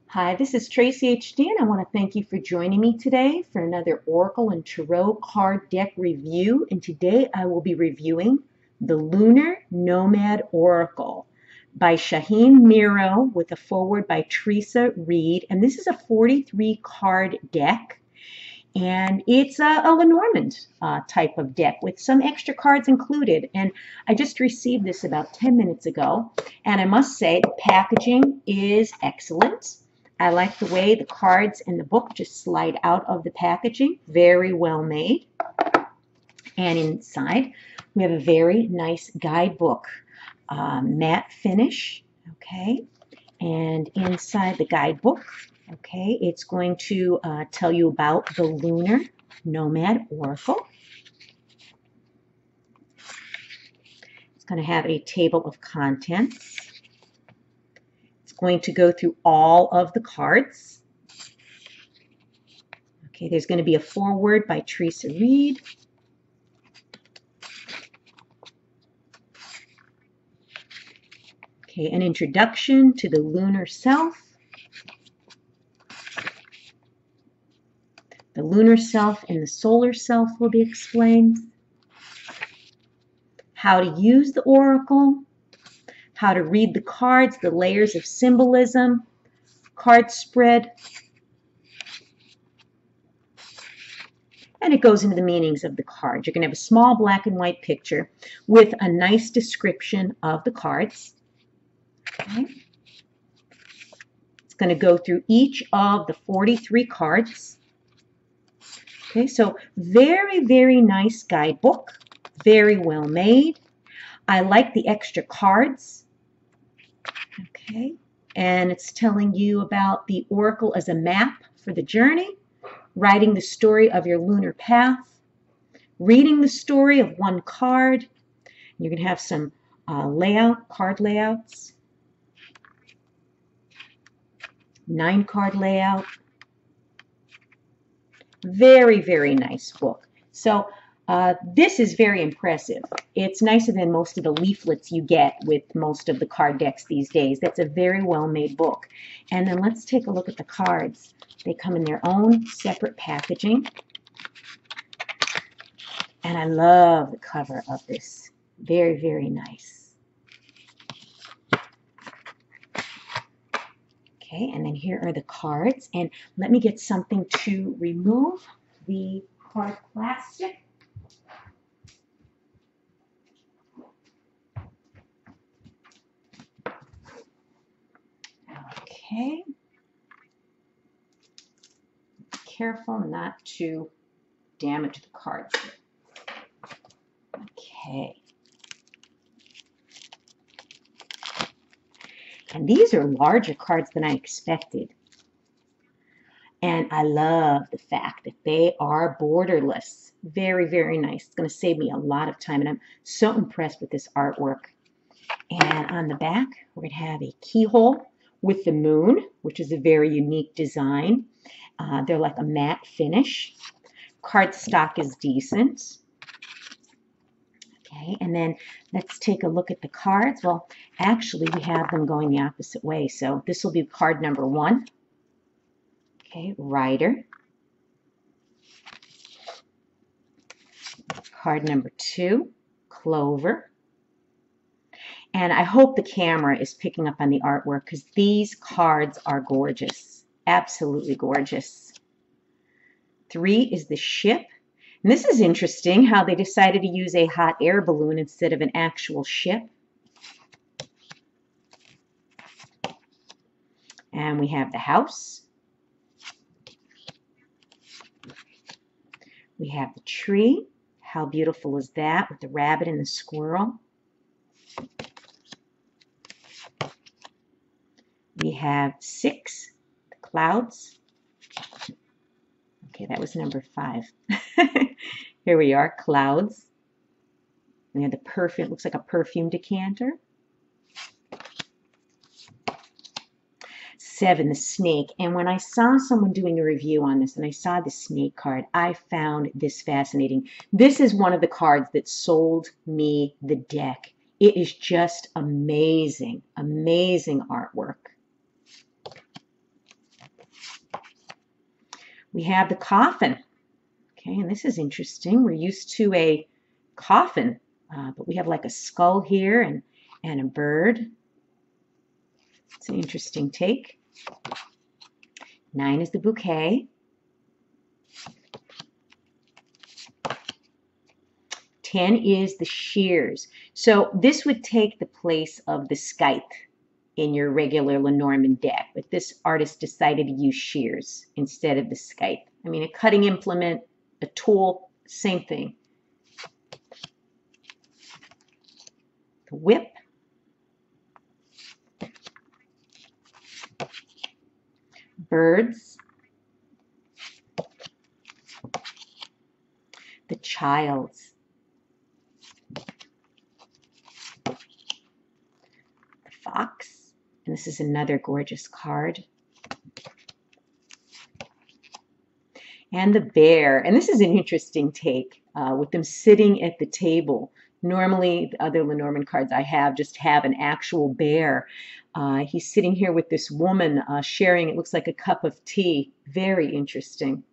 Hi, this is Traceyhd, and I want to thank you for joining me today for another Oracle and Tarot card deck review. And today I will be reviewing the Lunar Nomad Oracle by Shaheen Miro with a foreword by Traceyhd. And this is a 43 card deck. And it's a Lenormand type of deck with some extra cards included. And I just received this about 10 minutes ago. And I must say the packaging is excellent. I like the way the cards and the book just slide out of the packaging. Very well made. And inside, we have a very nice guidebook. Matte finish, okay? And inside the guidebook, okay, it's going to tell you about the Lunar Nomad Oracle. It's going to have a table of contents. It's going to go through all of the cards. Okay, there's going to be a foreword by Traceyhd. Okay, an introduction to the lunar self. The lunar self and the solar self will be explained. How to use the oracle. How to read the cards, the layers of symbolism, card spread. And it goes into the meanings of the cards. You're going to have a small black and white picture with a nice description of the cards. Okay. It's going to go through each of the 43 cards. Okay, so very, very nice guidebook. Very well made. I like the extra cards. Okay, and it's telling you about the oracle as a map for the journey, writing the story of your lunar path, reading the story of one card. You're going to have some card layouts, 9-card layout. Very, very nice book. So this is very impressive. It's nicer than most of the leaflets you get with most of the card decks these days. That's a very well-made book. And then let's take a look at the cards. They come in their own separate packaging. And I love the cover of this. Very, very nice. Okay, and then here are the cards. And let me get something to remove the card plastic. Okay. Be careful not to damage the cards. Okay. And these are larger cards than I expected. And I love the fact that they are borderless. Very, very nice. It's going to save me a lot of time. And I'm so impressed with this artwork. And on the back, we're going to have a keyhole with the moon, which is a very unique design. They're like a matte finish. Cardstock is decent. Okay, and then let's take a look at the cards. Well, actually, we have them going the opposite way. So this will be card number 1. Okay, Rider. Card number 2, Clover. And I hope the camera is picking up on the artwork because these cards are gorgeous. Absolutely gorgeous. 3 is the Ship. And this is interesting how they decided to use a hot air balloon instead of an actual ship. And we have the House. We have the Tree. How beautiful is that with the rabbit and the squirrel? We have 6, the Clouds. Okay, that was number 5. Here we are, Clouds. We have the perfume, looks like a perfume decanter. 7, the Snake. And when I saw someone doing a review on this and I saw the snake card, I found this fascinating. This is one of the cards that sold me the deck. It is just amazing, amazing artwork. We have the Coffin. Okay, and this is interesting. We're used to a coffin, but we have like a skull here and a bird. It's an interesting take. 9 is the Bouquet. 10 is the Shears. So this would take the place of the scythe in your regular Lenormand deck, but this artist decided to use shears instead of the scythe. I mean, a cutting implement, a tool, same thing. The whip. Birds. The Childs. The Fox. And this is another gorgeous card. And the Bear. And this is an interesting take with them sitting at the table. Normally, the other Lenormand cards I have just have an actual bear. He's sitting here with this woman sharing, it looks like a cup of tea. Very interesting.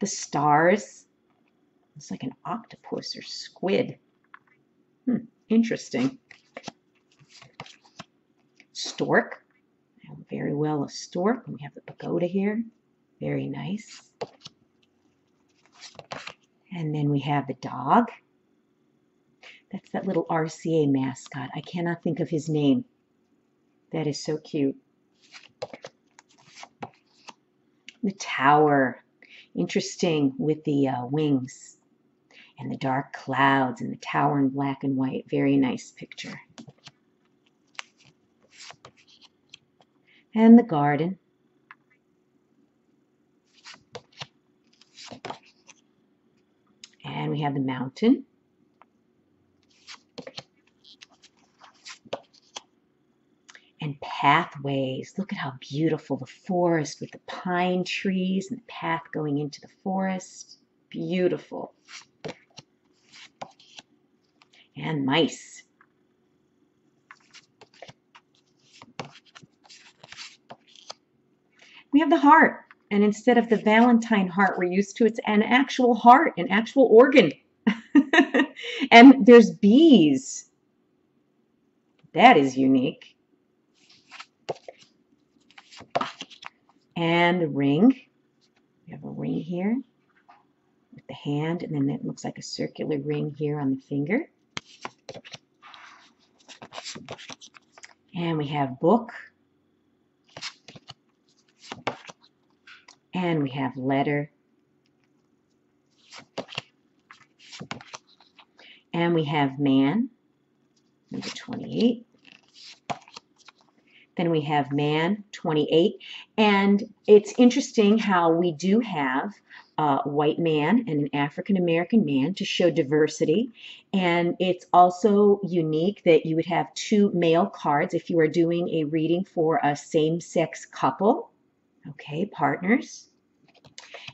The Stars. It's like an octopus or squid. Interesting. Stork. Very well, a stork. We have the pagoda here. Very nice. And then we have the dog. That's that little RCA mascot. I cannot think of his name. That is so cute. The tower. Interesting with the wings and the dark clouds and the tower in black and white. Very nice picture. And the garden. And we have the mountain. And pathways. Look at how beautiful the forest with the pine trees and the path going into the forest. Beautiful. And mice. We have the heart. And instead of the Valentine heart we're used to, it's an actual heart, an actual organ. And there's bees. That is unique. And the ring. We have a ring here with the hand, and then it looks like a circular ring here on the finger. And we have book. And we have letter. And we have man, number 28. Then we have man, 28. And it's interesting how we do have a white man and an African American man to show diversity. And it's also unique that you would have 2 male cards if you are doing a reading for a same-sex couple. Okay, partners.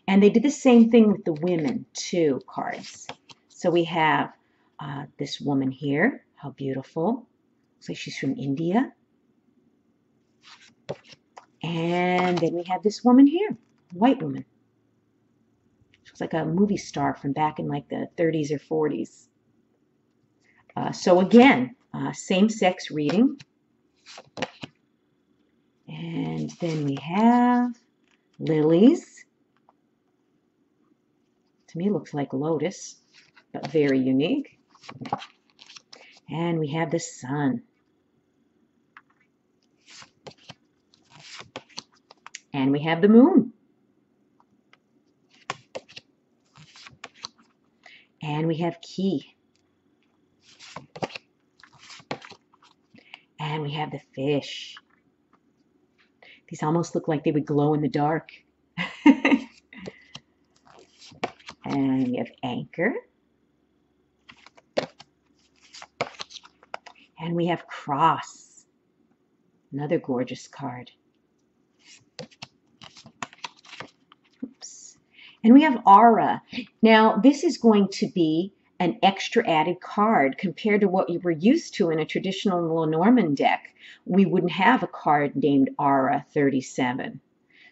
And they did the same thing with the women, 2 cards. So we have this woman here. How beautiful. Looks like she's from India. And then we have this woman here, a white woman. She looks like a movie star from back in like the 30s or 40s. So again, same-sex reading. And then we have lilies. To me, it looks like lotus, but very unique. And we have the sun. And we have the moon. And we have key. And we have the fish. These almost look like they would glow in the dark. And we have anchor. And we have cross. Another gorgeous card. Oops. And we have aura. Now, this is going to be an extra added card compared to what you were used to in a traditional Lenormand deck. We wouldn't have a card named Aura 37.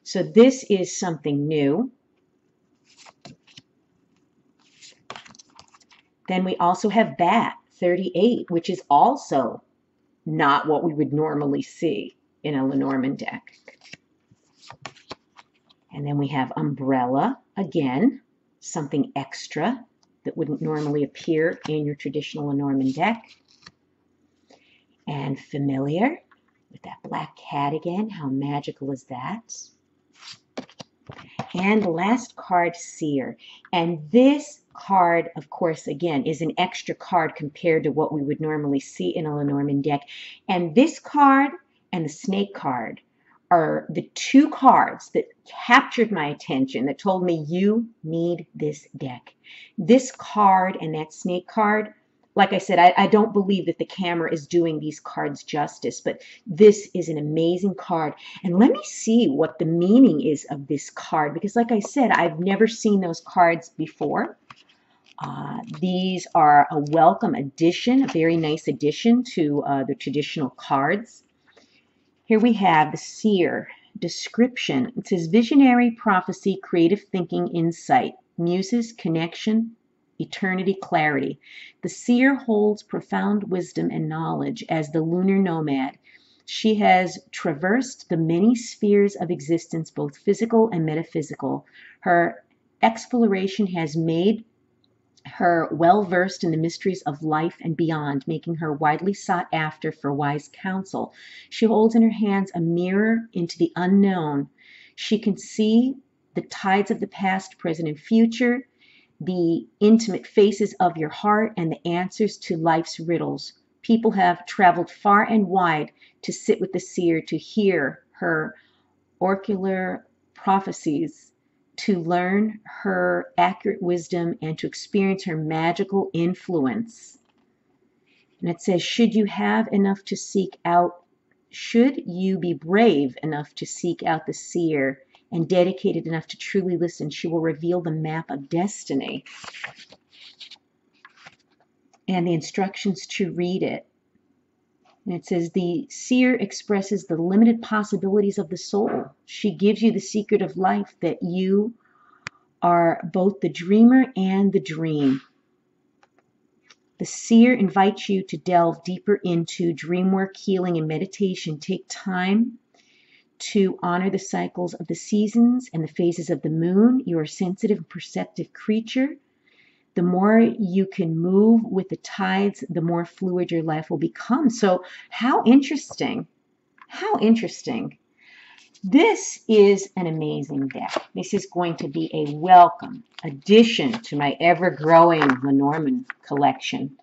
So this is something new. Then we also have Bat 38, which is also not what we would normally see in a Lenormand deck. And then we have Umbrella, again, something extra that wouldn't normally appear in your traditional Lenormand deck. And Familiar, with that black cat again. How magical is that? And the last card, Seer. And this card, of course, again, is an extra card compared to what we would normally see in a Lenormand deck. And this card and the Snake card are the two cards that captured my attention, that told me you need this deck. This card and that Snake card, like I said, I don't believe that the camera is doing these cards justice, but this is an amazing card. And let me see what the meaning is of this card, because like I said, I've never seen those cards before. These are a welcome addition, a very nice addition to the traditional cards. Here we have the Seer Description. It says visionary, prophecy, creative thinking, insight, muses, connection, eternity, clarity. The Seer holds profound wisdom and knowledge as the Lunar Nomad. She has traversed the many spheres of existence, both physical and metaphysical. Her exploration has made her well-versed in the mysteries of life and beyond, making her widely sought after for wise counsel. She holds in her hands a mirror into the unknown. She can see the tides of the past, present, and future, the intimate faces of your heart, and the answers to life's riddles. People have traveled far and wide to sit with the Seer, to hear her oracular prophecies, to learn her accurate wisdom, and to experience her magical influence. And it says, should you have enough to seek out, should you be brave enough to seek out the Seer and dedicated enough to truly listen, she will reveal the map of destiny. And the instructions to read it. And it says, the Seer expresses the limited possibilities of the soul. She gives you the secret of life, that you are both the dreamer and the dream. The Seer invites you to delve deeper into dream work, healing, and meditation. Take time to honor the cycles of the seasons and the phases of the moon. You are a sensitive and perceptive creature. The more you can move with the tides, the more fluid your life will become. So how interesting. How interesting. This is an amazing deck. This is going to be a welcome addition to my ever-growing Lenormand collection.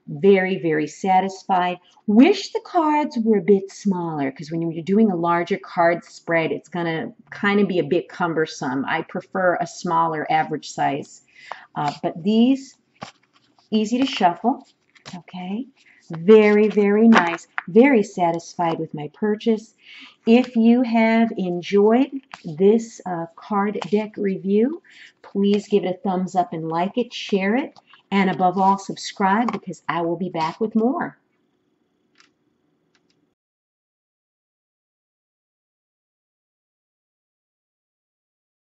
Very, very satisfied. Wish the cards were a bit smaller, because when you're doing a larger card spread, it's going to kind of be a bit cumbersome. I prefer a smaller average size. But these, easy to shuffle, okay? Very, very nice. Very satisfied with my purchase. If you have enjoyed this card deck review, please give it a thumbs up and like it, share it, and above all, subscribe, because I will be back with more.